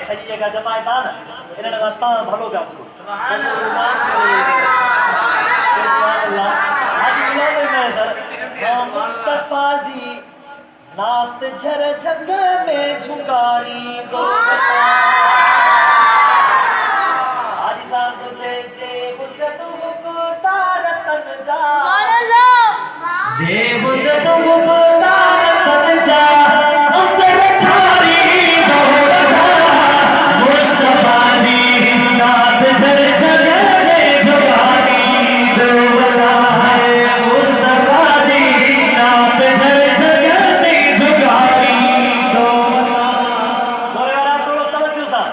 सही जगह जमाए था ना इन्होंने रास्ता भलो का बोलो आज मिला नहीं मैं सर मुस्तफा जी नात झर जग में झुकारी दो आज साहब तुझे जे हुजन को तारतन जा जे हुजन को तारतन जा अंदर थारी दो मुस्तफा जी नात झर जग में झुकारी दो मुस्तफा जी नात झर जग में झुकारी दो बोले वाला थोड़ा तवज्जो सा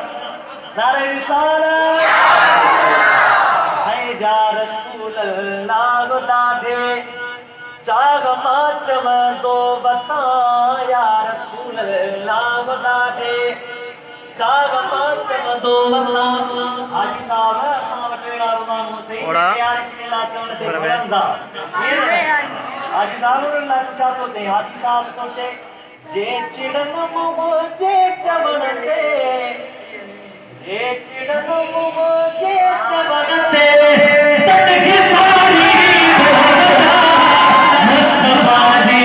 नारे रिसालत है या रसूल अल्लाह लाडे जाग माचव दो बता या रसूल अल्लाह लाडे जाग माचव दो बता हाजी साहब असां वटि अहिड़ा रुमान होते यार बिस्मिल्लाह चवण ते चवंदा हाजी साहब अल्लाह छा थो थिए हाजी साहब तो चए जे चिड़न मुंहिंजे चवण ते जे चिड़न मुंहिंजे चवण ते तनखे सारी मुस्तफा जी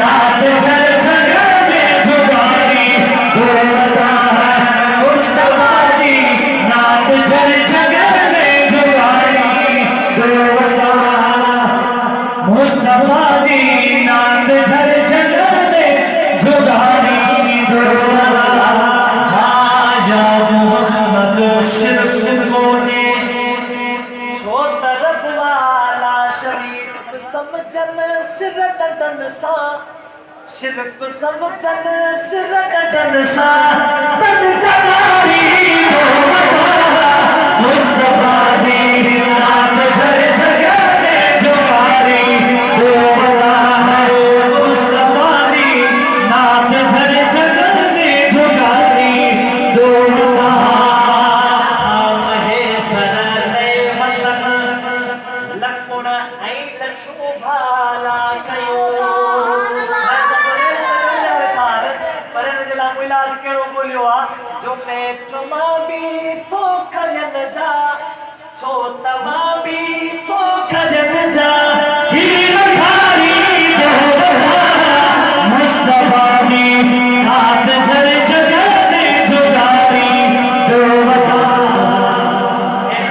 रात झर जग में झुकारी मुस्तफा जी रात झर जग में झुकारी मुस्तफा जी नात झर जग में झुकारी खाजा मोहम्मद शिर्क कोने छो तरफ वाला शरीफ समझन सिर डंडन सा शिरक समझन सिर डंडन सा तन जगारी दो मुस्तफा जी रात झर जग में झुकारी दो मुस्तफा जी नात झर जग में झुकारी दो महे सरले वतन लकुण ऐं लछो भाला कयो पर इन जे लाइ इलाज कहिड़ो ॻोल्हियो आहे जो में चुमा बि थो खयन जा छो तव्हां बि